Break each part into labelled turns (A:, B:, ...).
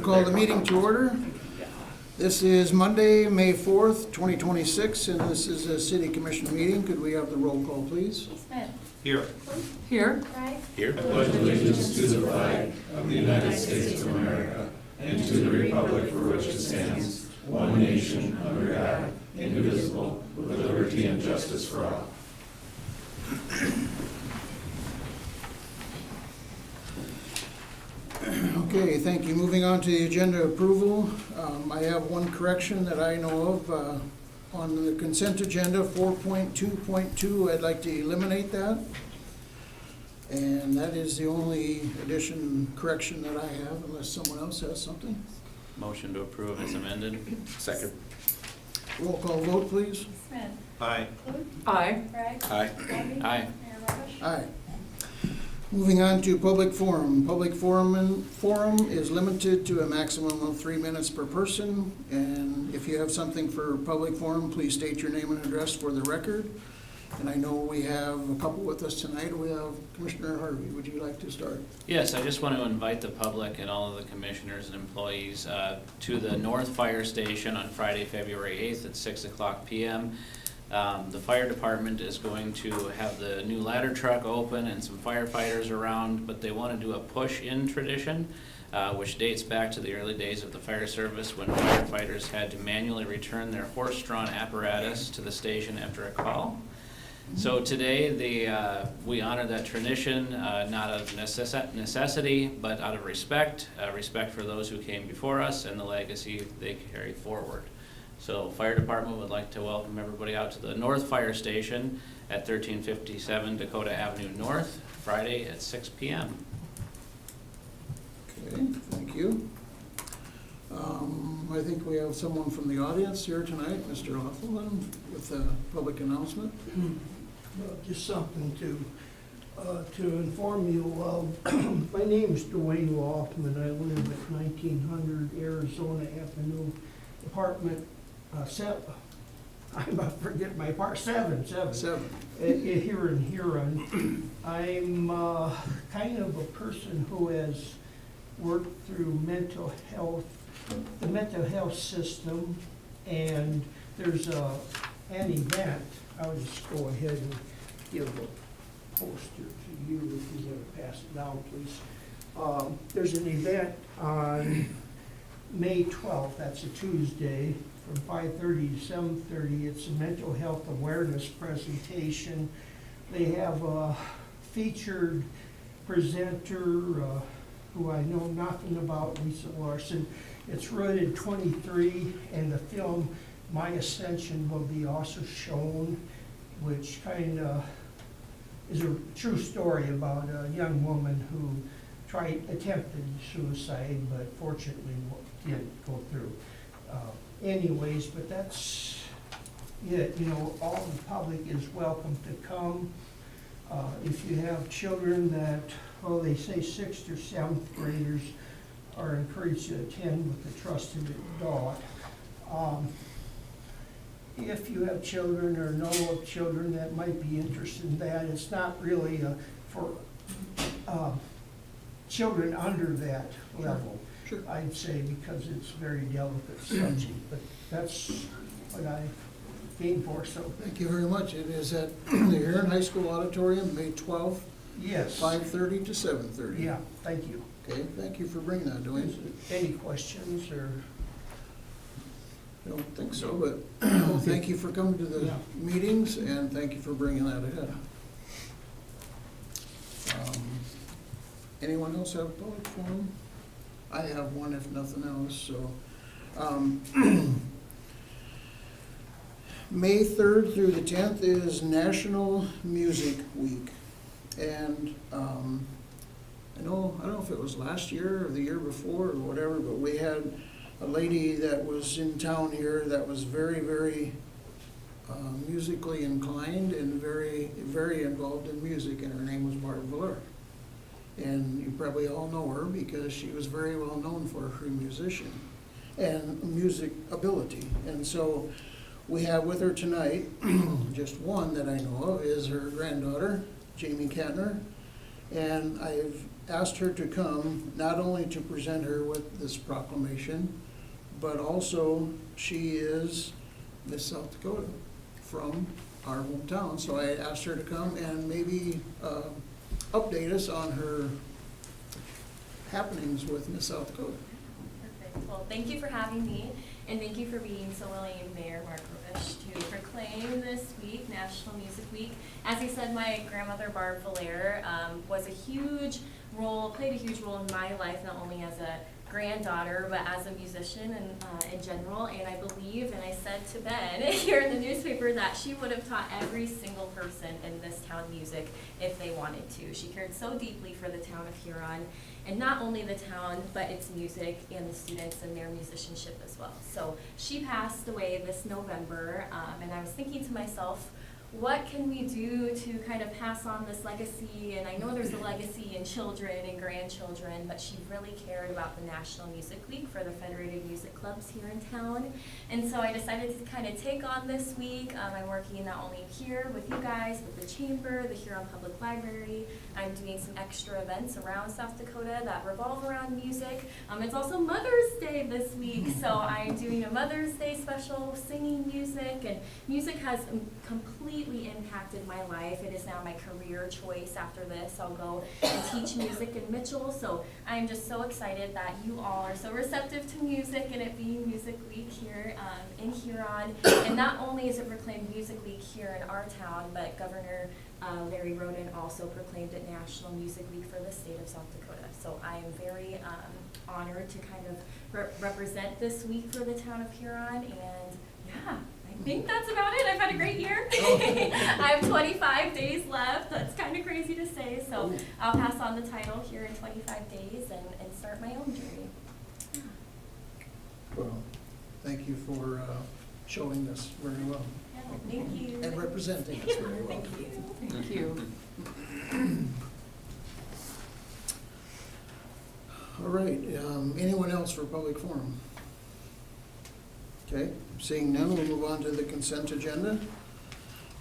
A: call the meeting to order. This is Monday, May 4th, 2026, and this is a city commission meeting. Could we have the roll call, please?
B: Easement.
C: Here.
B: Here.
C: Right.
D: Here.
E: I pledge allegiance to the flag of the United States of America and to the republic for which it stands, one nation, under God, indivisible, with liberty and justice for all.
A: Okay, thank you. Moving on to the agenda approval. I have one correction that I know of. On the consent agenda, 4.2.2, I'd like to eliminate that. And that is the only addition, correction that I have, unless someone else has something.
D: Motion to approve is amended.
E: Second.
A: Roll call vote, please.
C: Smith.
D: Aye.
C: Clute.
B: Aye.
C: Right.
E: Aye.
C: Bobby.
D: Aye.
C: Mayor Roberts.
A: Aye. Moving on to public forum. Public forum is limited to a maximum of 3 minutes per person. And if you have something for public forum, please state your name and address for the record. And I know we have a couple with us tonight. We have Commissioner Harvey. Would you like to start?
D: Yes, I just want to invite the public and all of the commissioners and employees to the North Fire Station on Friday, February 8th at 6:00 p.m. The fire department is going to have the new ladder truck open and some firefighters around, but they want to do a push-in tradition, which dates back to the early days of the fire service when firefighters had to manually return their horse-drawn apparatus to the station after a call. So today, we honor that tradition, not out of necessity, but out of respect, respect for those who came before us and the legacy they carry forward. So fire department would like to welcome everybody out to the North Fire Station at 1357 Dakota Avenue North, Friday at 6 p.m.
A: Okay, thank you. I think we have someone from the audience here tonight, Mr. Hoffman, with a public announcement.
F: Just something to inform you of. My name's Dwayne Loftman. I live at 1900 Arizona Avenue, apartment 7. I'm about to forget my part, 7. Here in Huron. I'm kind of a person who has worked through the mental health system, and there's an event. I'll just go ahead and give a poster to you if you want to pass it down, please. There's an event on May 12th, that's a Tuesday, from 5:30 to 7:30. It's a mental health awareness presentation. They have a featured presenter who I know nothing about, Lisa Larson. It's rated 23, and the film My Ascension will be also shown, which kind of is a true story about a young woman who attempted suicide, but fortunately didn't go through. Anyways, but that's it. You know, all the public is welcome to come. If you have children that, well, they say 6th or 7th graders are encouraged to attend with a trusted adult. If you have children or know of children that might be interested in that, it's not really for children under that level,
A: Sure.
F: I'd say, because it's a very delicate subject. But that's what I came for. So
A: Thank you very much. It is at the Huron High School Auditorium, May 12th,
F: yes,
A: 5:30 to 7:30.
F: yeah, thank you.
A: Okay, thank you for bringing that, Dwayne.
F: Any questions or?
A: I don't think so, but thank you for coming to the
F: Yeah.
A: meetings, and thank you for bringing that ahead. Anyone else have a public forum? I have one if nothing else, so. May 3rd through the 10th is National Music Week. And I don't know if it was last year or the year before or whatever, but we had a lady that was in town here that was very, very musically inclined and very, very involved in music, and her name was Barb Valeur. And you probably all know her because she was very well known for her musician and music ability. And so we have with her tonight, just one that I know of is her granddaughter, Jamie Kettner. And I've asked her to come, not only to present her with this proclamation, but also she is Miss South Dakota from our hometown. So I asked her to come and maybe update us on her happenings with Miss South Dakota.
B: Perfect. Well, thank you for having me, and thank you for being so willing, Mayor Markovich, to proclaim this week National Music Week. As you said, my grandmother, Barb Valaire, played a huge role in my life, not only as a granddaughter, but as a musician and in general. And I believe, and I said to Ben here in the newspaper, that she would have taught every single person in this town music if they wanted to. She cared so deeply for the town of Huron, and not only the town, but its music and the students and their musicianship as well. So she passed away this November, and I was thinking to myself, what can we do to kind of pass on this legacy? And I know there's a legacy in children and grandchildren, but she really cared about the National Music Week for the Federated Music Clubs here in town. And so I decided to kind of take on this week. I'm working not only here with you guys, with the Chamber, the Huron Public Library. I'm doing some extra events around South Dakota that revolve around music. It's also Mother's Day this week, so I'm doing a Mother's Day special, singing music, and music has completely impacted my life. It is now my career choice. After this, I'll go and teach music in Mitchell. So I'm just so excited that you all are so receptive to music and it being Music Week here in Huron. And not only is it proclaimed Music Week here in our town, but Governor Larry Roden also proclaimed it National Music Week for the state of South Dakota. So I am very honored to kind of represent this week for the town of Huron. And yeah, I think that's about it. I've had a great year. I have 25 days left. That's kind of crazy to say. So I'll pass on the title here in 25 days and start my own journey.
A: Well, thank you for showing us very well.
B: Yeah, thank you.
A: And representing us very well.
B: Thank you.
C: Thank you.
A: All right, anyone else for public forum? Okay, seeing none, we'll move on to the consent agenda.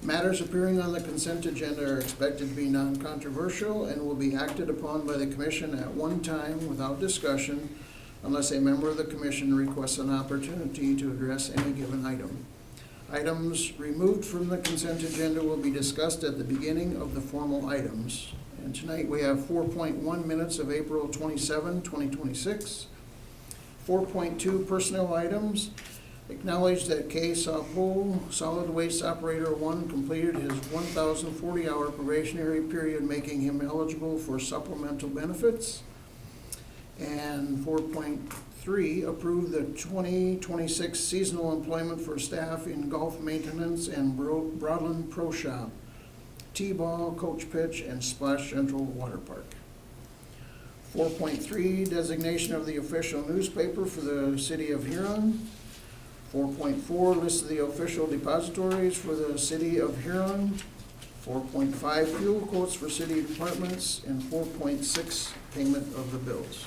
A: Matters appearing on the consent agenda are expected to be non-controversial and will be acted upon by the commission at one time without discussion unless a member of the commission requests an opportunity to address any given item. Items removed from the consent agenda will be discussed at the beginning of the formal items. And tonight we have 4.1 minutes of April 27, 2026. 4.2 personnel items. Acknowledge that K. Sapo, Solid Waste Operator 1, completed his 1,040-hour probationary period, making him eligible for supplemental benefits. And 4.3, approve the 2026 seasonal employment for staff in golf maintenance and Broadland Pro Shop, T-ball, coach pitch, and Splash Central Water Park. 4.3, designation of the official newspaper for the city of Huron. 4.4, list of the official depositories for the city of Huron. 4.5, fuel quotes for city departments. And 4.6, payment of the bills.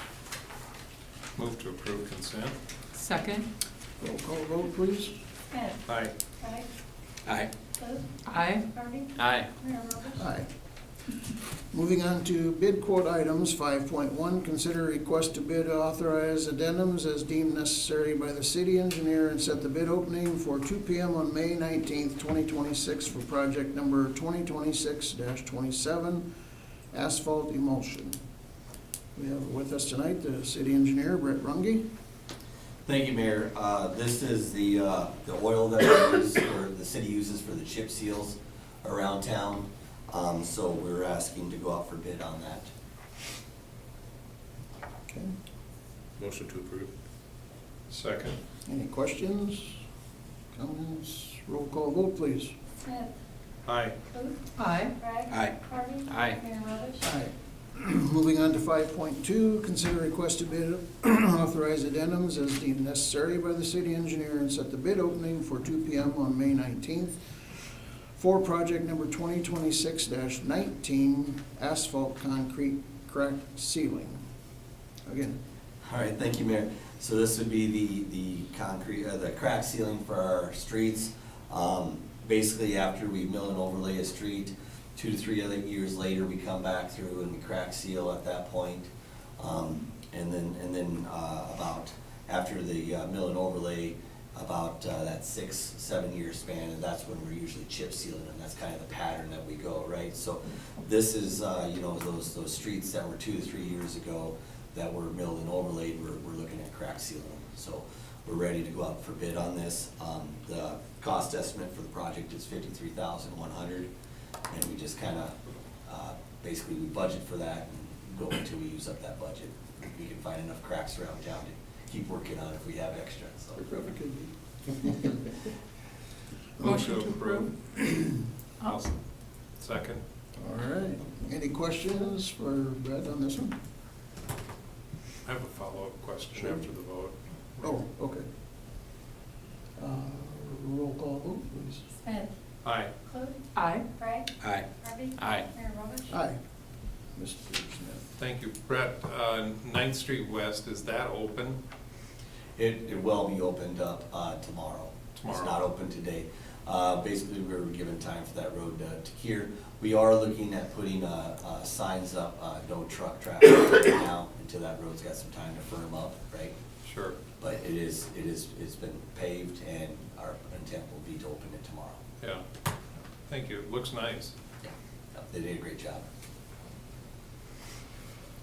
E: Move to approve consent.
C: Second.
A: Roll call vote, please.
B: Ed.
E: Aye.
B: Aye.
E: Aye.
B: Liz.
C: Aye.
B: Harvey.
D: Aye.
B: Mayor Roberts.
A: Aye. Moving on to bid quote items, 5.1, consider request to bid authorize addendums as deemed necessary by the city engineer and set the bid opening for 2 p.m. on May 19th, 2026 for project number 2026-27, asphalt emulsion. We have with us tonight the city engineer, Brett Runge.
G: Thank you, Mayor. This is the oil that we use, or the city uses for the chip seals around town. So we're asking to go out for bid on that.
A: Okay.
E: Motion to approve. Second.
A: Any questions, comments? Roll call vote, please.
B: Smith.
E: Aye.
B: Booth.
C: Aye.
B: Bragg.
E: Aye.
B: Harvey.
D: Aye.
B: Mayor Roberts.
A: Aye. Moving on to 5.2, consider request to bid authorize addendums as deemed necessary by the city engineer and set the bid opening for 2 p.m. on May 19th for project number 2026-19, asphalt concrete crack sealing. Again.
G: All right, thank you, Mayor. So this would be the concrete, the crack sealing for our streets. Basically, after we mill and overlay a street 2 to 3 other years later, we come back through and we crack seal at that point. And then about after the mill and overlay, about that 6-7 year span, and that's when we're usually chip sealing them. That's kind of the pattern that we go, right? So this is, you know, those streets that were 2 to 3 years ago that were milled and overlaid, we're looking at crack sealing them. So we're ready to go out for bid on this. The cost estimate for the project is $53,100, and we just kind of, basically we budget for that and go until we use up that budget. We can find enough cracks around town to keep working on if we have extra, so.
A: Perfect could be.
E: Motion to approve.
C: Awesome.
E: Second.
A: All right, any questions for Brett on this one?
E: I have a follow-up question
A: Sure.
E: after the vote.
A: Oh, okay. Roll call vote, please.
B: Smith.
E: Aye.
B: Clute.
C: Aye.
B: Bragg.
D: Aye.
B: Harvey.
D: Aye.
B: Mayor Robish.
A: Aye. Mr. Smith.
E: Thank you. Brett, 9th Street West, is that open?
G: It will be opened up tomorrow. It's
E: Tomorrow.
G: not open today. Basically, we were given time for that road to cure. We are looking at putting signs up, no truck traffic right now, until that road's got some time to firm up, right?
E: Sure.
G: But it's been paved, and our intent will be to open it tomorrow.
E: Yeah. Thank you. It looks nice.
G: Yeah, they did a great job.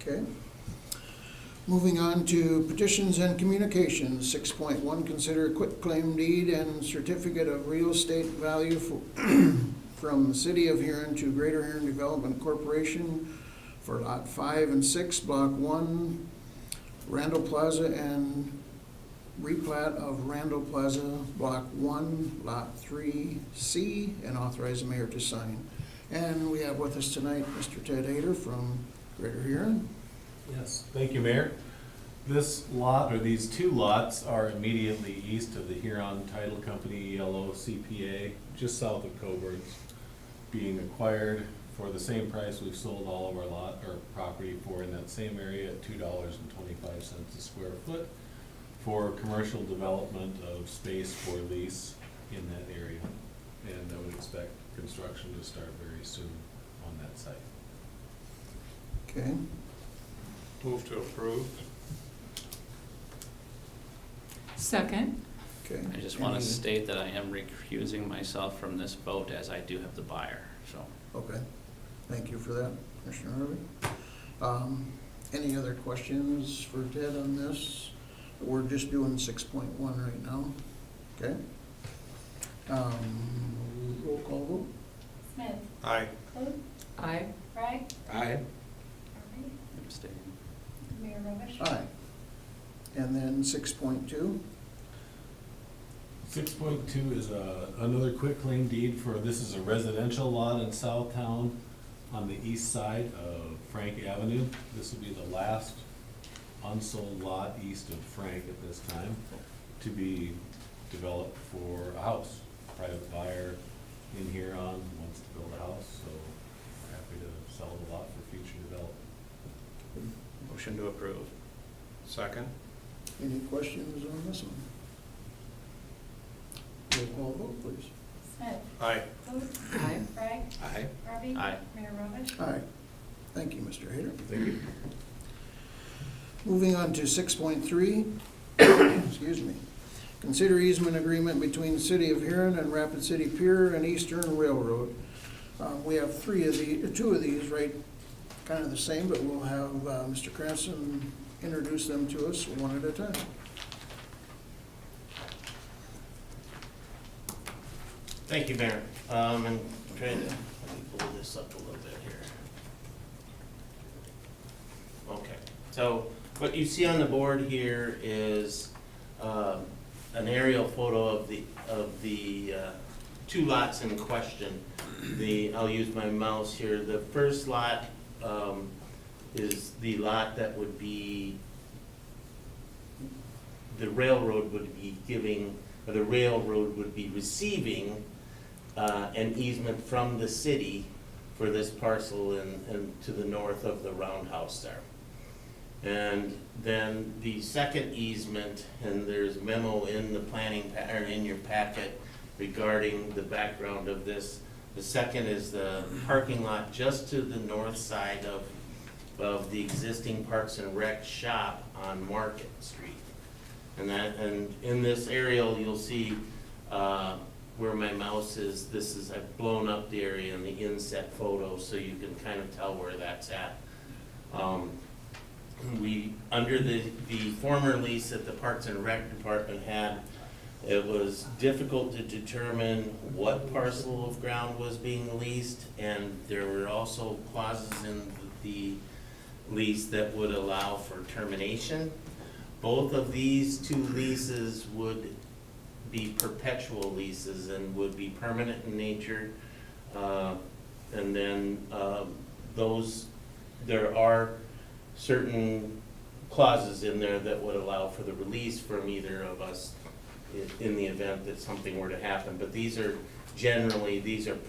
A: Okay. Moving on to petitions and communications. 6.1, consider quitclaim deed and certificate of real estate value from the City of Huron to Greater Huron Development Corporation for Lot 5 and 6, Block 1, Randall Plaza, and replat of Randall Plaza, Block 1, Lot 3C, and authorize the mayor to sign. And we have with us tonight Mr. Ted Ader from Greater Huron.
H: Yes, thank you, Mayor. This lot, or these two lots, are immediately east of the Huron Title Company, Yellow CPA, just south of Coburn's, being acquired for the same price we've sold all of our lot, or property for in that same area at $2.25 a square foot for commercial development of space for lease in that area. And I would expect construction to start very soon on that site.
A: Okay.
E: Move to approve.
C: Second.
A: Okay.
D: I just want
A: Any-
D: to state that I am recusing myself from this vote as I do have the buyer, so.
A: Okay, thank you for that, Commissioner Harvey. Any other questions for Ted on this? We're just doing 6.1 right now, okay? Roll call vote?
B: Smith.
E: Aye.
B: Clute.
C: Aye.
B: Bragg.
D: Aye.
B: Harvey.
D: Abstain.
B: Mayor Robish.
A: Aye. And then 6.2,
H: 6.2 is another quitclaim deed for, this is a residential lot in Southtown on the east side of Frank Avenue. This will be the last unsold lot east of Frank at this time to be developed for a house. Private buyer in Huron wants to build a house, so we're happy to sell the lot for future development.
D: Motion to approve.
E: Second.
A: any questions on this one? Roll call vote, please.
B: Smith.
E: Aye.
B: Clute.
C: Aye.
B: Bragg.
D: Aye.
B: Harvey.
D: Aye.
B: Mayor Robish.
A: Aye. Thank you, Mr. Hayter.
H: Thank you.
A: Moving on to 6.3, excuse me. Consider easement agreement between the City of Huron and Rapid City Pier and Eastern Railroad. We have two of these, right, kind of the same, but we'll have Mr. Cranston introduce them to us one at a time.
I: Thank you, Mayor. And trying to, let me pull this up a little bit here. Okay, so what you see on the board here is an aerial photo of the two lots in question. I'll use my mouse here. The first lot is the lot that would be, the railroad would be giving, or the railroad would be receiving an easement from the city for this parcel and to the north of the roundhouse there. And then the second easement, and there's memo in the planning or in your packet regarding the background of this. The second is the parking lot just to the north side of the existing Parks and Rec shop on Market Street. And in this aerial, you'll see where my mouse is. I've blown up the area in the inset photo so you can kind of tell where that's at. Under the former lease that the Parks and Rec Department had, it was difficult to determine what parcel of ground was being leased, and there were also clauses in the lease that would allow for termination. Both of these two leases would be perpetual leases and would be permanent in nature. And then there are certain clauses in there that would allow for the release from either of us in the event that something were to happen. But these are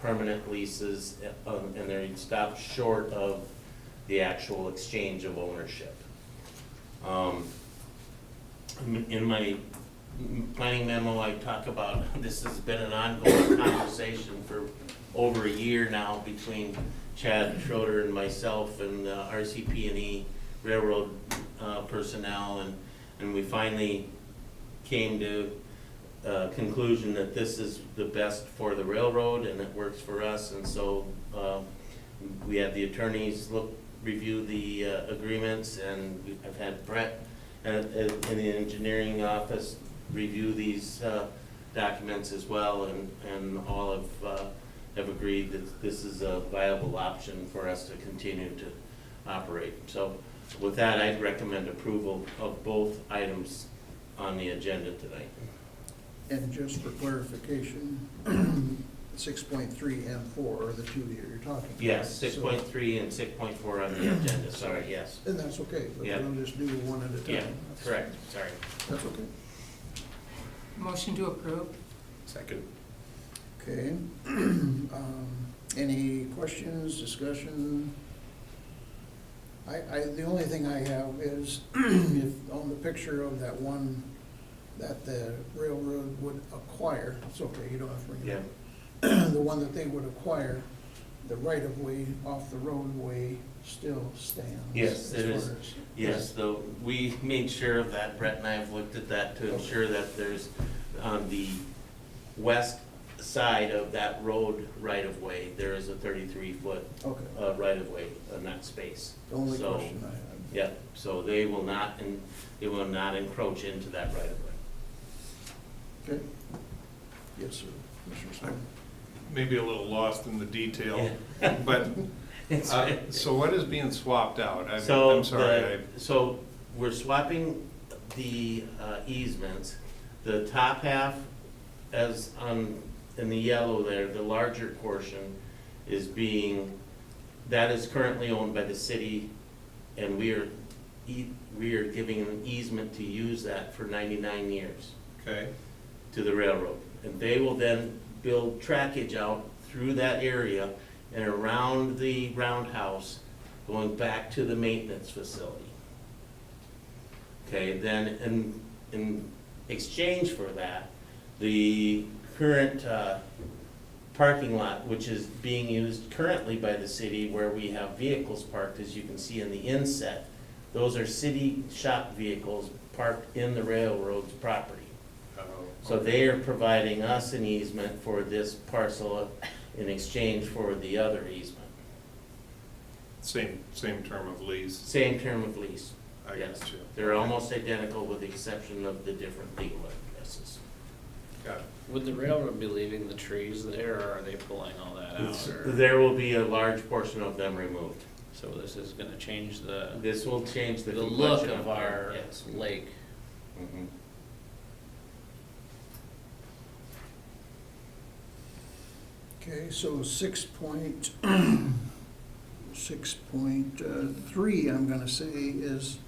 I: permanent leases, and they stop short of the actual exchange of ownership. In my planning memo, I talk about, this has been an ongoing conversation for over a year now between Chad Schroeder and myself and RCP&E railroad personnel, and we finally came to a conclusion that this is the best for the railroad and it works for us. And so we had the attorneys review the agreements, and I've had Brett in the engineering office review these documents as well, and all have agreed that this is a viable option for us to continue to operate. So with that, I'd recommend approval of both items on the agenda tonight.
A: And just for clarification, 6.3 and 4 are the two that you're talking about.
I: Yes,
A: So-
I: 6.3 and 6.4 on the agenda, sorry, yes.
A: And that's okay, but
I: Yeah.
A: we'll just do one at a time.
I: Yeah,
A: That's-
I: correct, sorry.
A: That's okay.
C: Motion to approve?
E: Second.
A: Okay. Any questions, discussion? The only thing I have is, if on the picture of that one that the railroad would acquire, it's okay, you don't have to bring it up. The one that they would acquire, the right-of-way off the roadway still stands.
I: Yes,
A: as
I: it is.
A: far as-
I: Yes, though, we made sure of that, Brett and I have looked at that to ensure that there's, on the west side of that road right-of-way, there is a 33-foot
A: Okay,
I: right-of-way in that space.
A: the only
I: So,
A: question I have.
I: Yeah, so they will not encroach into that right-of-way.
A: Okay. Yes, sir. Commissioner Smith.
E: Maybe a little lost in the detail,
I: Yeah.
E: but,
I: It's right.
E: so what is being swapped out?
I: So,
E: I'm sorry,
I: so we're swapping the easements. The top half, as in the yellow there, the larger portion that is currently owned by the city, and we are giving an easement to use that for 99 years
E: okay,
I: to the railroad. And they will then build trackage out through that area and around the roundhouse, going back to the maintenance facility. Okay, then in exchange for that, the current parking lot, which is being used currently by the city where we have vehicles parked, as you can see in the inset, those are city shop vehicles parked in the railroad's property. So they are providing us an easement for this parcel in exchange for the other easement.
E: same term of lease,
I: Same term of lease.
E: I
I: Yes.
E: got you.
I: They're almost identical with the exception of the different legal addresses.
E: Got it.
D: Would the railroad be leaving the trees there, or are they pulling all that out? Or-
I: There will be a large portion of them removed.
D: So this is gonna change the
I: This will change the
D: look
I: complexion
D: of our
I: yes.
D: lake.
I: Mhm.
A: Okay, so 6.3, I'm gonna say, is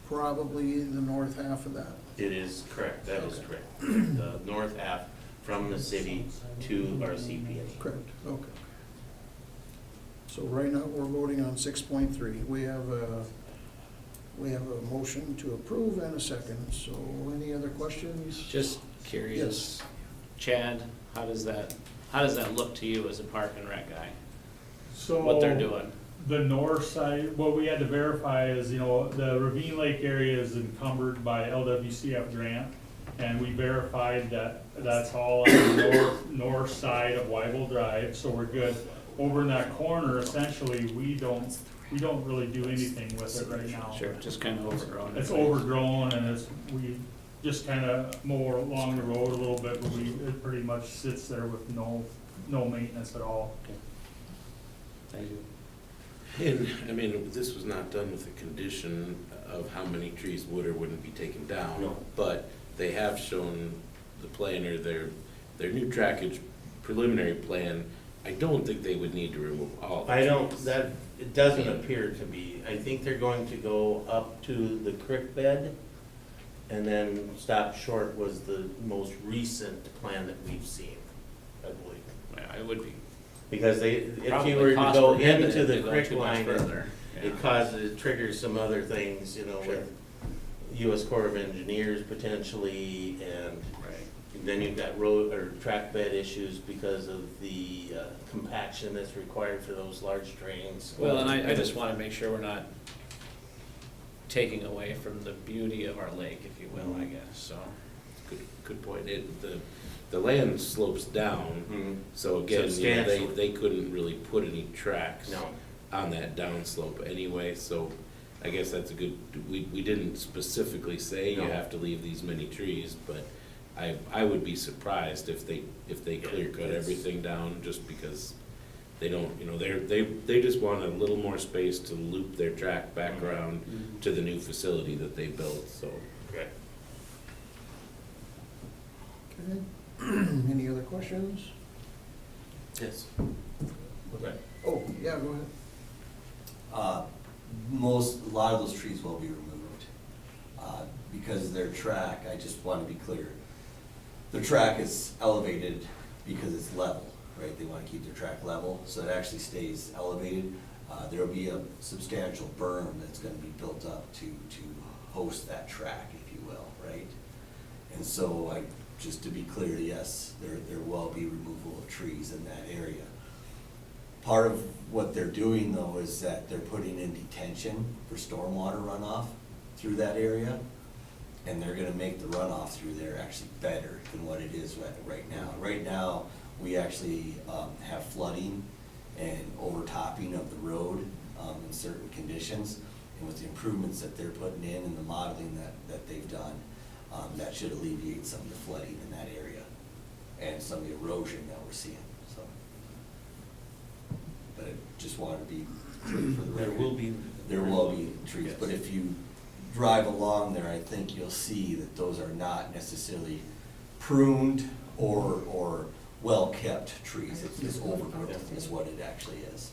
A: probably the north half of that.
I: It is correct, that is
A: Okay.
I: correct. The north half from the city to our CPA.
A: Correct, okay. So right now, we're voting on 6.3. We have a motion to approve and a second, so any other questions?
D: Just curious, Chad, how does that how does that look to you as a park and rec guy,
J: So.
D: what they're doing?
J: The north side, what we had to verify is, the Ravine Lake area is encumbered by LWCF grant. And we verified that that's all on the north side of Wyville Drive, so we're good. Over in that corner, essentially, we don't really do anything with it right now.
D: Sure, just kind of overgrown.
J: It's overgrown and we just kind of mow along the road a little bit, but it pretty much sits there with no maintenance at all.
D: Thank you.
E: And, I mean, this was not done with a condition of how many trees would or wouldn't be taken down.
I: No.
E: But they have shown the planner their new trackage preliminary plan. I don't think they would need to remove all the trees.
I: It doesn't appear to be. I think they're going to go up to the creek bed, and then stop short was the most recent plan that we've seen, I believe.
D: Yeah, it would be.
I: Because if you
D: Probably
I: were to
D: cost
I: go
D: prohibitive
I: into
D: to
I: the
D: go
I: creek
D: too much
I: line,
D: further. Yeah.
I: it triggers some other things,
D: Sure.
I: with US Corps of Engineers potentially, and
D: Right.
I: then you've got road or track bed issues because of the compaction that's required for those large trains.
D: Well, and I just want to make sure we're not taking away from the beauty of our lake, if you will, I guess, so.
E: Good point. The land slopes down,
I: Mhm.
E: so again,
I: Substantially.
E: they couldn't really put any tracks
I: No.
E: on that downslope anyway, so I guess that's a good, we didn't specifically say you
I: No.
E: have to leave these many trees, but I would be surprised if they clear cut
I: it's-
E: everything down, just because they don't, they just want a little more space to loop their track back around to the new facility that they built, so.
I: Okay.
A: Okay. Any other questions?
I: Yes.
A: Oh, yeah, go ahead.
G: A lot of those trees will be removed. Because their track, I just want to be clear, their track is elevated because it's level, right? They want to keep their track level, so it actually stays elevated. There will be a substantial berm that's going to be built up to host that track, if you will, right? And so just to be clear, yes, there will be removal of trees in that area. Part of what they're doing though is that they're putting in detention for stormwater runoff through that area. And they're gonna make the runoff through there actually better than what it is right now. Right now, we actually have flooding and overtopping of the road in certain conditions. And with the improvements that they're putting in and the modeling that they've done, that should alleviate some of the flooding in that area and some of the erosion that we're seeing, so. But I just wanted to be clear for the record. There will be trees,
I: Yes.
G: but if you drive along there, I think you'll see that those are not necessarily pruned or well-kept trees. It's just overgrowth is what it actually is.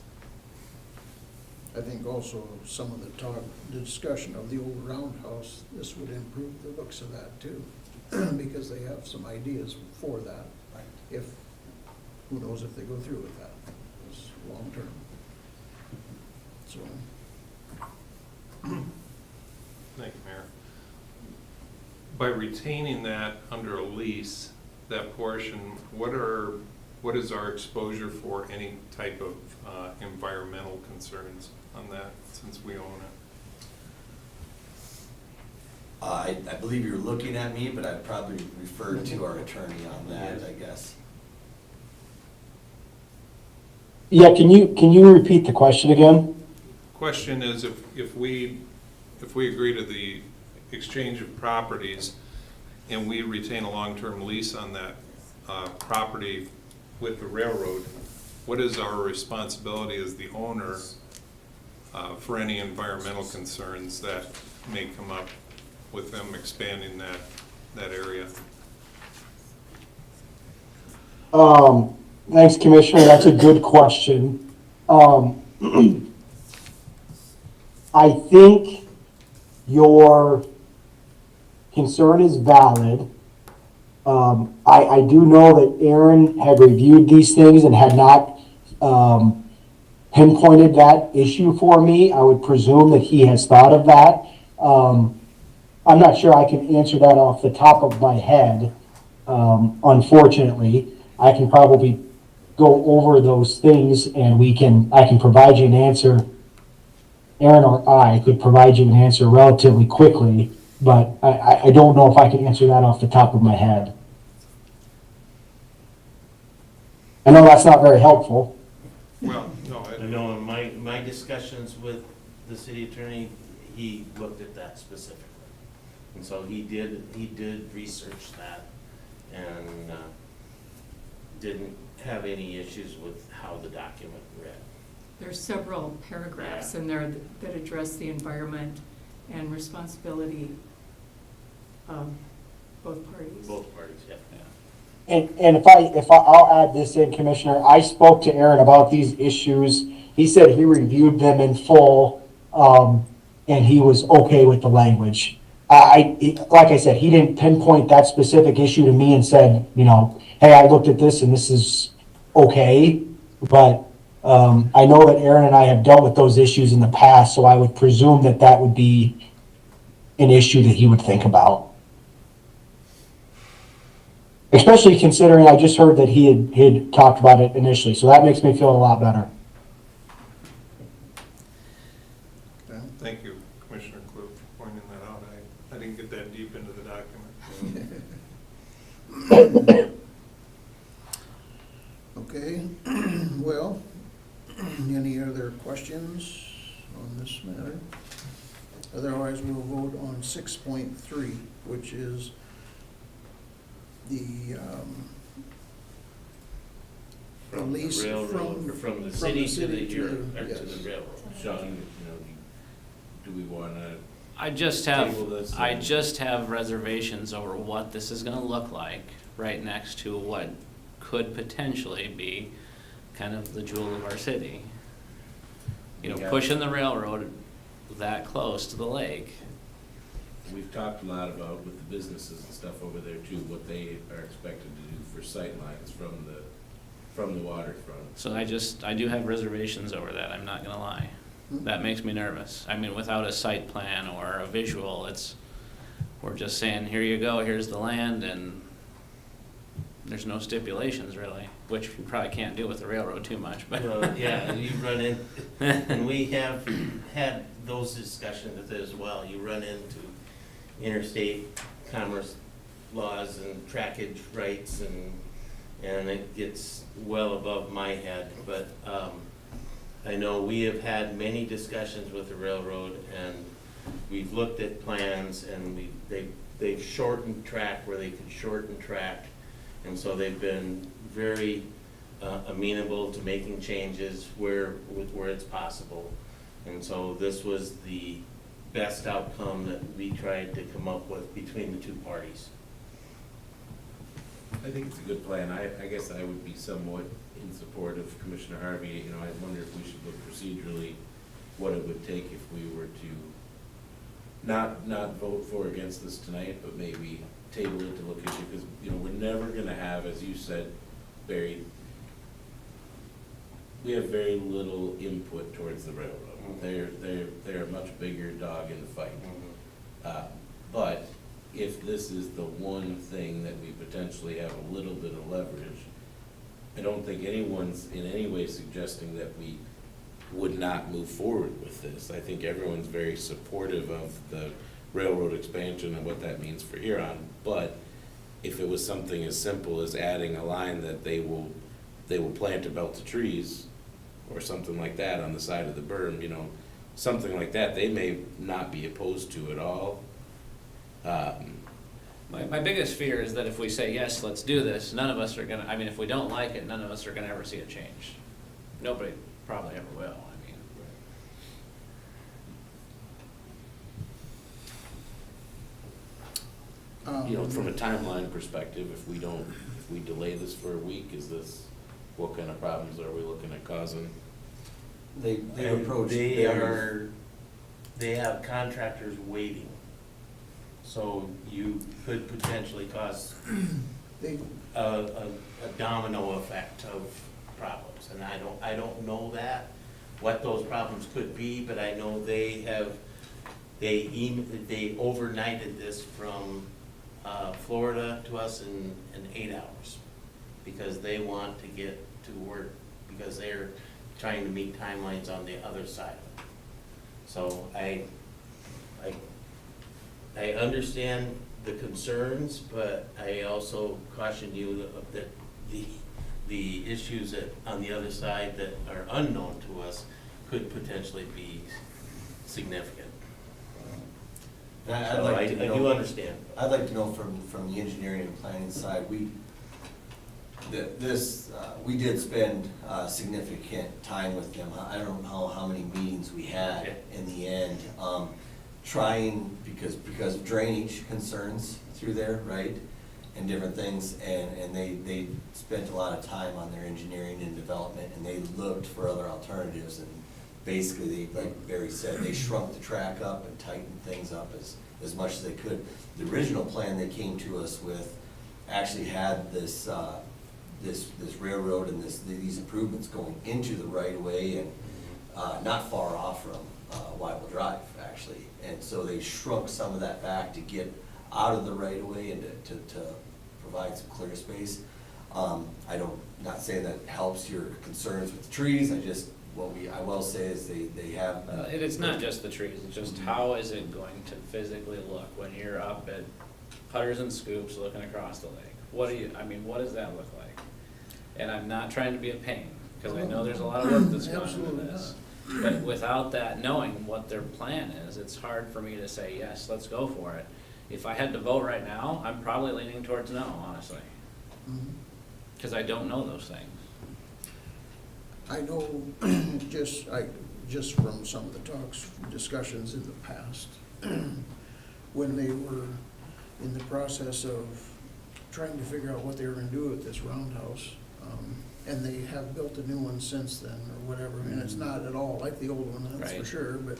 A: I think also some of the discussion of the old roundhouse, this would improve the looks of that too, because they have some ideas for that.
G: Right.
A: If, who knows if they go through with that, it's long-term. So,
K: Thank you, Mayor. By retaining that under a lease, that portion, what is our exposure for any type of environmental concerns on that, since we own it?
G: I believe you're looking at me, but I'd probably refer to our attorney on that, I guess.
L: Yeah, can you repeat the question again?
K: Question is, if we agree to the exchange of properties and we retain a long-term lease on that property with the railroad, what is our responsibility as the owner for any environmental concerns that may come up with them expanding that area?
L: Thanks, Commissioner. That's a good question. I think your concern is valid. I do know that Aaron had reviewed these things and had not pinpointed that issue for me. I would presume that he has thought of that. I'm not sure I can answer that off the top of my head, unfortunately. I can probably go over those things and I can provide you an answer. Aaron or I could provide you an answer relatively quickly, but I don't know if I can answer that off the top of my head. I know that's not very helpful.
K: Well, no,
I: I know in my discussions with the city attorney, he looked at that specifically. And so he did research that and didn't have any issues with how the document read.
C: There's several paragraphs in there that address the environment and responsibility of both parties.
I: Both parties, yeah.
L: And I'll add this in, Commissioner, I spoke to Aaron about these issues. He said he reviewed them in full, and he was okay with the language. Like I said, he didn't pinpoint that specific issue to me and said, hey, I looked at this and this is okay. But I know that Aaron and I have dealt with those issues in the past, so I would presume that that would be an issue that he would think about. Especially considering I just heard that he had talked about it initially, so that makes me feel a lot better.
K: thank you, Commissioner Klug, for pointing that out. I didn't get that deep into the document.
A: Okay, well, any other questions on this matter? Otherwise, we'll vote on 6.3, which is the lease
I: From the city to the
A: yes.
I: to the railroad.
E: Sean, do we wanna
D: I just
E: table this?
D: have reservations over what this is gonna look like right next to what could potentially be kind of the jewel of our city.
E: Yeah.
D: Pushing the railroad that close to the lake.
E: We've talked a lot about with the businesses and stuff over there too, what they are expected to do for sightlines from the waterfront.
D: So I do have reservations over that, I'm not gonna lie. That makes me nervous. I mean, without a site plan or a visual, we're just saying, here you go, here's the land, and there's no stipulations really, which you probably can't do with the railroad too much, but.
I: Well, yeah, you run in, and we have had those discussions with it as well. You run into interstate commerce laws and trackage rights, and it gets well above my head. But I know we have had many discussions with the railroad, and we've looked at plans, and they've shortened track where they could shorten track, and so they've been very amenable to making changes where it's possible. And so this was the best outcome that we tried to come up with between the two parties.
E: I think it's a good plan. I guess I would be somewhat in support of Commissioner Harvey. I wonder if we should look procedurally what it would take if we were to not vote for or against this tonight, but maybe table it to look into, because, we're never gonna have, as you said, Barry, we have very little input towards the railroad. They're a much bigger dog in the fight. But if this is the one thing that we potentially have a little bit of leverage, I don't think anyone's in any way suggesting that we would not move forward with this. I think everyone's very supportive of the railroad expansion and what that means for Huron. But if it was something as simple as adding a line that they will plant a belt of trees or something like that on the side of the berm, something like that, they may not be opposed to at all.
D: My biggest fear is that if we say, yes, let's do this, none of us are gonna, if we don't like it, none of us are gonna ever see a change. Nobody probably ever will,
E: From a timeline perspective, if we delay this for a week, what kind of problems are we looking at causing?
G: They approach.
I: They have contractors waiting. So you could potentially cause a domino effect of problems. And I don't know what those problems could be, but I know they overnighted this from Florida to us in 8 hours, because they want to get to work because they're trying to meet timelines on the other side. So I understand the concerns, but I also caution you that the issues that, on the other side that are unknown to us could potentially be significant.
G: And I'd
I: So
G: like to
I: I
G: know-
I: do understand.
G: I'd like to know from the engineering and planning side, we did spend significant time with them. I don't know how many meetings we had in the end, trying, because of drainage concerns through there, right? And different things, and they spent a lot of time on their engineering and development, and they looked for other alternatives, and basically, like Barry said, they shrunk the track up and tightened things up as much as they could. The original plan they came to us with actually had this railroad and these improvements going into the right of way and not far off from Wyville Drive, actually. And so they shrunk some of that back to get out of the right of way and to provide some clear space. Not saying that helps your concerns with the trees, I will say is they have.
D: It's not just the trees, it's just how is it going to physically look when you're up at Putters and Scoops looking across the lake? What does that look like? And I'm not trying to be a pain, because I know there's a lot of work that's gone into this. But without that, knowing what their plan is, it's hard for me to say, yes, let's go for it. If I had to vote right now, I'm probably leaning towards no, honestly, because I don't know those things.
A: I know, just from some of the talks, discussions in the past, when they were in the process of trying to figure out what they were gonna do with this roundhouse, and they have built a new one since then, or whatever, and it's not at all like the old one, that's for
D: Right.
A: sure, but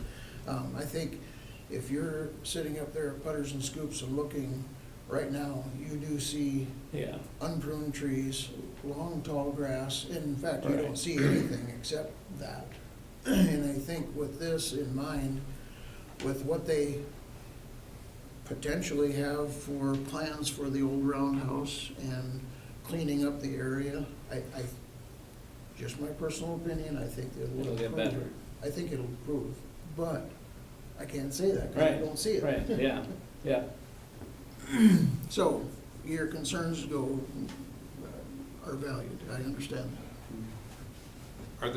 A: I think if you're sitting up there at Putters and Scoops and looking right now, you do see
D: Yeah.
A: unpruned trees, long, tall grass. In fact, you
D: Right.
A: don't see anything except that. And I think with this in mind, with what they potentially have for plans for the old roundhouse and cleaning up the area, I just my personal opinion, I think it will
D: It'll get
A: improve.
D: better.
A: I think it'll improve, but I can't say that because I
D: Right.
A: don't see it.
D: Right, yeah, yeah.
A: So, your concerns are valued, I understand that.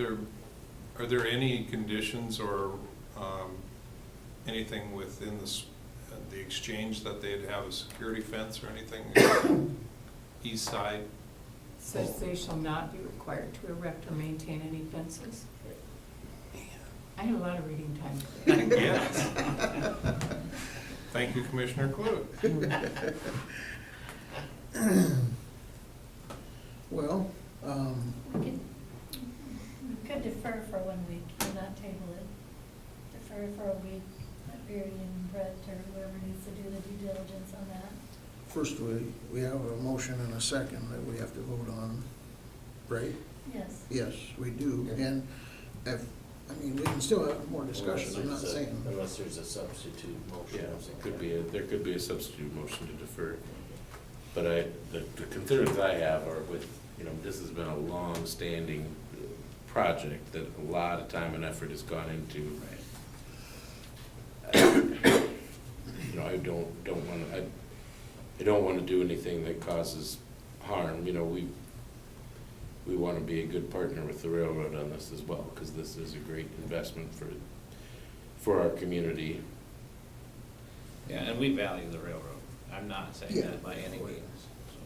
K: Are there any conditions or anything within the exchange that they'd have a security fence or anything east side?
C: Says they shall not be required to erect or maintain any fences. I had a lot of reading time today.
K: Yes. Thank you, Commissioner Clute.
A: Well,
M: We could defer for 1 week and not table it. Defer for a week, let Barry and Brett or whoever needs to do the due diligence on that.
A: first we have a motion and a second that we have to vote on, right?
M: Yes.
A: Yes, we do, and we can still have more discussion, I'm not saying.
I: Unless there's a substitute motion.
E: Yeah, there could be a substitute motion to defer. But the concerns I have are with, this has been a long-standing project that a lot of time and effort has gone into. I don't want to do anything that causes harm. We want to be a good partner with the railroad on this as well, because this is a great investment for our community.
D: Yeah, and we value the railroad. I'm not saying
A: Yeah.
D: that by any means, so.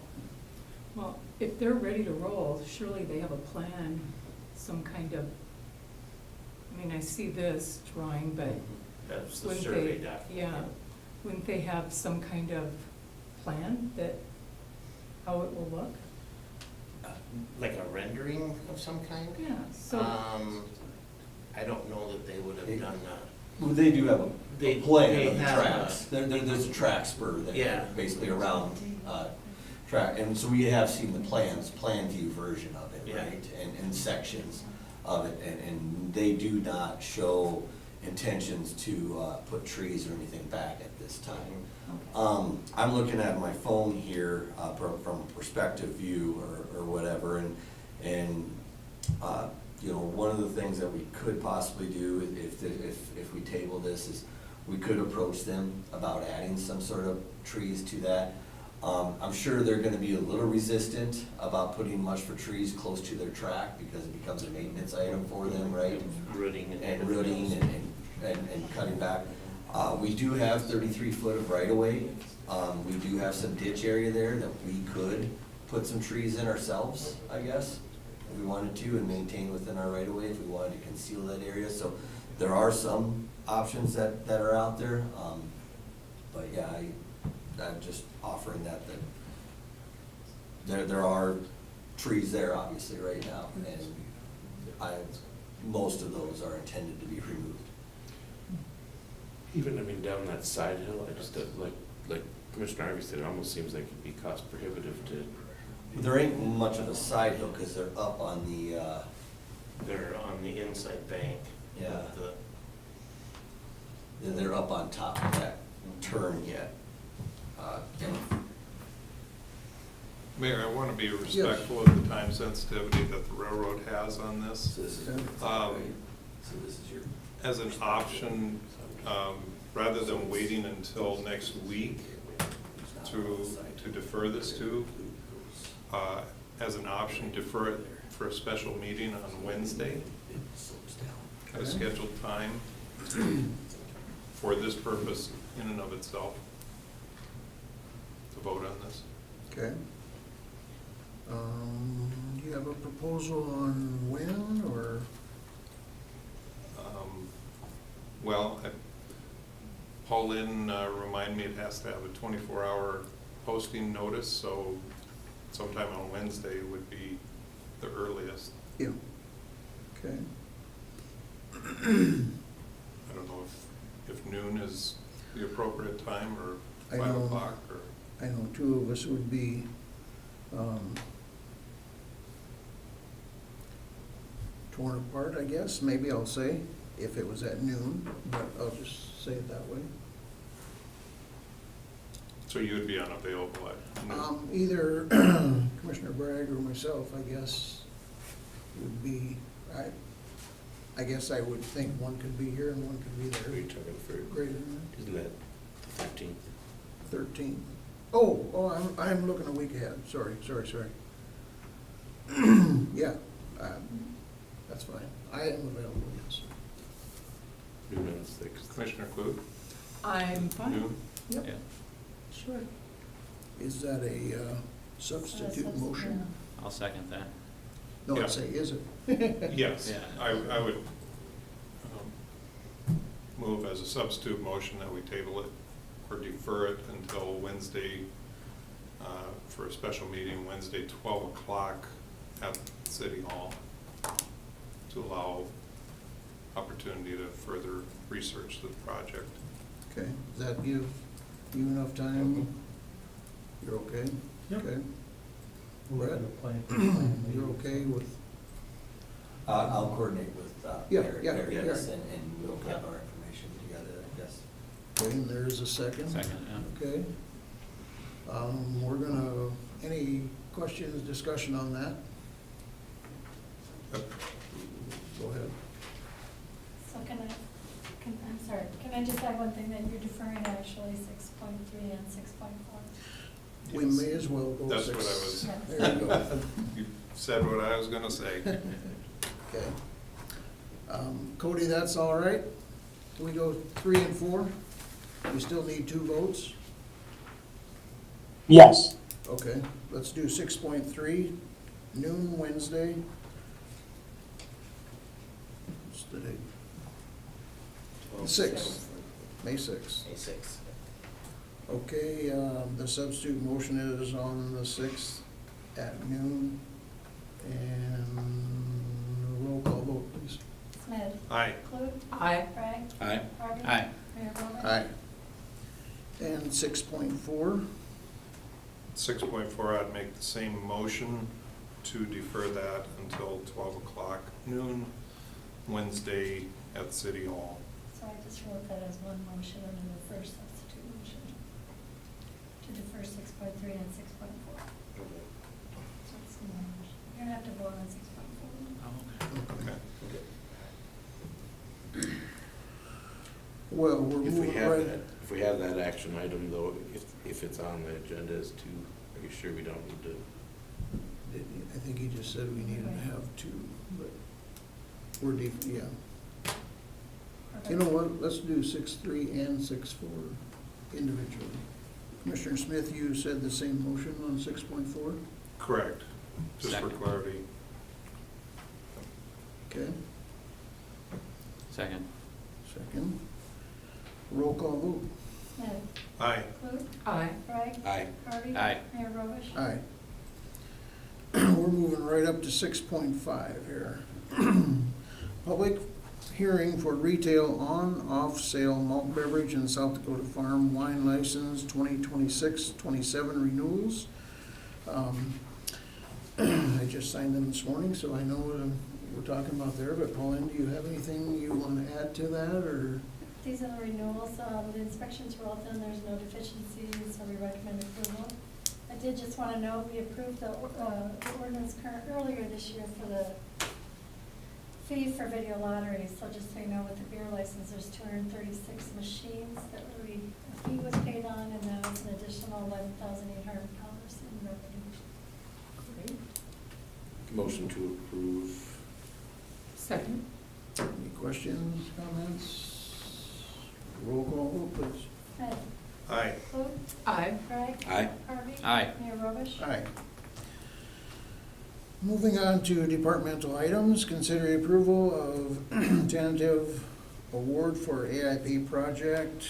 C: Well, if they're ready to roll, surely they have a plan, some kind of, I see this drawing, but
I: That's the
C: wouldn't
I: survey
C: they,
I: document.
C: yeah, wouldn't they have some kind of plan that, how it will look?
I: Like a rendering of some kind?
C: Yeah, so,
I: I don't know that they would have done that.
G: Well, they do have a
I: They
G: plan of the
I: have a-
G: tracks. There's a track spur
I: Yeah.
G: that basically around track, and so we have seen the plan view version of it,
I: Yeah.
G: right? And sections of it, and they do not show intentions to put trees or anything back at this time. I'm looking at my phone here from a perspective view or whatever, And, you know, one of the things that we could possibly do if we table this is we could approach them about adding some sort of trees to that. I'm sure they're gonna be a little resistant about putting much for trees close to their track because it becomes a maintenance item for them, right?
I: Rooting
G: And rooting and cutting back. We do have 33 foot of right of way. We do have some ditch area there that we could put some trees in ourselves, I guess, if we wanted to, and maintain within our right of way if we wanted to conceal that area. So there are some options that are out there. But yeah, I'm just offering that there are trees there obviously right now, and most of those are intended to be removed.
E: Even, I mean, down that side hill, I just, like Commissioner Ivey said, it almost seems like it'd be cost prohibitive to.
G: There ain't much of a side hill because they're up on the,
I: They're on the inside bank.
G: Yeah.
I: of the-
G: they're up on top of that turn yet.
K: Mayor, I want to be respectful of the time sensitivity that the railroad has on this.
G: So this is, so this is your.
K: As an option, rather than waiting until next week to defer this to, as an option, defer it for a special meeting on Wednesday at a scheduled time for this purpose in and of itself, to vote on this.
A: Okay. Do you have a proposal on when, or?
K: Well, Pauline reminded me it has to have a 24-hour posting notice, so sometime on Wednesday would be the earliest.
A: Yeah. Okay.
K: I don't know if noon is the appropriate time, or
A: I
K: 5
A: know.
K: o'clock, or.
A: I know two of us would be, torn apart, I guess, maybe I'll say, if it was at noon, but I'll just say it that way.
K: So you would be unavailable at noon?
A: Either Commissioner Bragg or myself, I guess, would be, I guess I would think one could be here and one could be
E: Are you
A: there.
E: talking for,
A: Greater than
E: isn't that the 13th?
A: 13. Oh, I'm looking a week ahead, sorry. Yeah, that's fine, I am available, yes.
E: Noon on the 6th.
K: Commissioner Clute?
C: I'm fine.
K: Noon?
A: Yep.
D: Yeah,
C: Sure.
A: Is that a substitute motion?
D: I'll second that.
A: No,
K: Yeah.
A: I'd say, is it?
K: Yes,
D: Yeah.
K: I would move as a substitute motion that we table it or defer it until Wednesday, for a special meeting, Wednesday, 12 o'clock at City Hall, to allow opportunity to further research the project.
A: Okay, does that give you enough time? You're okay?
J: Yep.
A: Okay.
J: We're
A: Brett?
J: gonna plan.
A: You're okay with,
G: I'll coordinate with
A: Yeah,
G: Eric,
A: yeah,
G: yes,
A: yeah.
G: and we'll have our information together, I guess.
A: okay, and there's a second?
D: Second, yeah.
A: Okay. We're gonna, any questions, discussion on that? Go ahead.
M: So I'm sorry, can I just add one thing, that you're deferring actually 6.3 and 6.4?
A: We
K: Yes.
A: may as well go
K: That's
A: six.
K: what I was,
M: Yes.
A: There you go.
K: you said what I was gonna say.
A: Okay. Cody, that's all right? Can we go 3 and 4? We still need 2 votes?
L: Yes,
A: Okay, let's do 6.3, noon Wednesday. What's the date? 6th, May 6th.
G: May 6th.
A: Okay, the substitute motion is on the 6th at noon. And roll call vote, please.
M: Smith?
K: Aye.
M: Clute?
C: Aye.
M: Bragg?
D: Aye.
M: Harvey?
D: Aye.
M: Mayor Roberts?
A: Aye. And 6.4,
K: 6.4, I'd make the same motion to defer that until 12 o'clock noon, Wednesday at City Hall.
M: So I just wrote that as one motion under the first substitute motion. To defer 6.3 and 6.4. So it's one motion. You don't have to vote on 6.3.
A: Well, we're
I: If we
A: moving
I: have
A: right,
I: that, if we have that action item though, if it's on the agenda as to, are you sure we don't need to?
A: I think he just said we needed to have two, but we're yeah. You know what, let's do 6.3 and 6.4 individually. Commissioner Smith, you said the same motion on 6.4?
K: Correct, just for
D: Second.
K: clarity.
A: Okay,
D: Second.
A: second. Roll call vote.
M: Ed,
K: Aye.
M: Luke,
C: Aye.
M: Craig,
I: Aye.
M: Harvey.
D: Aye.
M: Mayor Robish.
A: Aye. We're moving right up to 6.5 here. Public hearing for retail on-off sale malt beverage and South Dakota Farm wine license 2026-27 renewals. I just signed them this morning, so I know what we're talking about there, but Pauline, do you have anything you want to add to that, or?
M: These are the renewals, the inspections were all done, there's no deficiencies, so we recommend approval. I did just want to note, we approved the ordinance earlier this year for the fee for video lottery, so just so you know, with the beer license, there's 236 machines that a fee was paid on, and that was an additional $11,800 in revenue.
C: Great.
I: Motion to approve.
C: Second.
A: Any questions, comments? Roll call vote, please.
M: Ed,
K: Aye.
M: Luke,
C: Aye.
M: Craig.
I: Aye.
M: Harvey.
D: Aye.
M: Mayor Robish.
A: Aye. Moving on to departmental items, consider approval of tentative award for AIP project,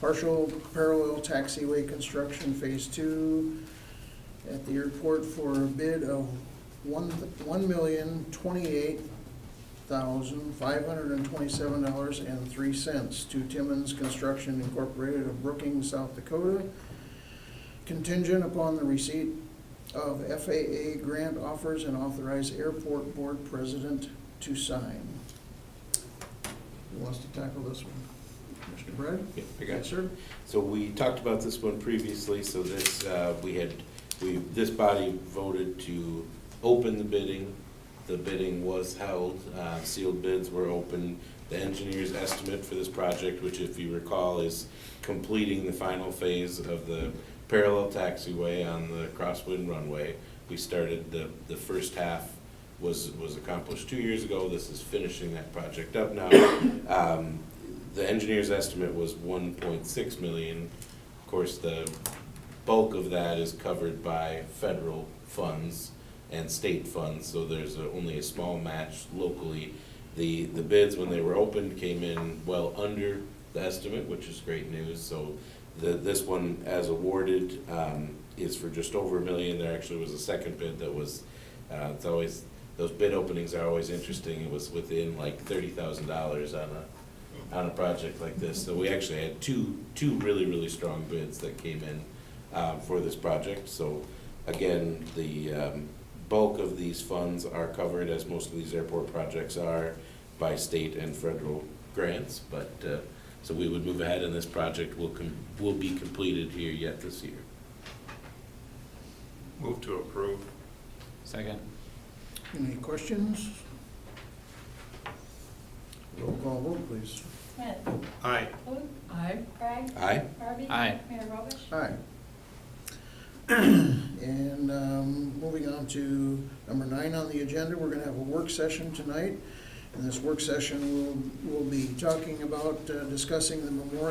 A: partial parallel taxiway construction phase 2 at the airport for a bid of $1,028,527.03 to Timmons Construction Incorporated of Brookings, South Dakota, contingent upon the receipt of FAA grant offers and authorize airport board president to sign. Who wants to tackle this one? Mr. Brad?
I: Yeah, I got
A: Yes, sir.
I: So we talked about this one previously, so this, this body voted to open the bidding. The bidding was held, sealed bids were open. The engineer's estimate for this project, which if you recall is completing the final phase of the parallel taxiway on the crosswind runway. We started, the first half was accomplished 2 years ago. This is finishing that project up now. The engineer's estimate was 1.6 million. Of course, the bulk of that is covered by federal funds and state funds, so there's only a small match locally. The bids, when they were opened, came in well under the estimate, which is great news. So this one, as awarded, is for just over $1 million. There actually was a second bid that was, it's always, those bid openings are always interesting. It was within like $30,000 on a project like this. So we actually had two really, really strong bids that came in for this project. So again, the bulk of these funds are covered, as most of these airport projects are, by state and federal grants. But so we would move ahead, and this project will be completed here yet this year.
K: Move to approve.
D: Second.
A: Any questions? Roll call vote, please.
M: Ed,
K: Aye.
M: Luke,
C: Aye.
M: Craig.
I: Aye.
M: Harvey.
D: Aye.
M: Mayor Robish.
A: Aye. And moving on to number 9 on the agenda, we're gonna have a work session tonight. In this work session, we'll be talking about discussing the memorial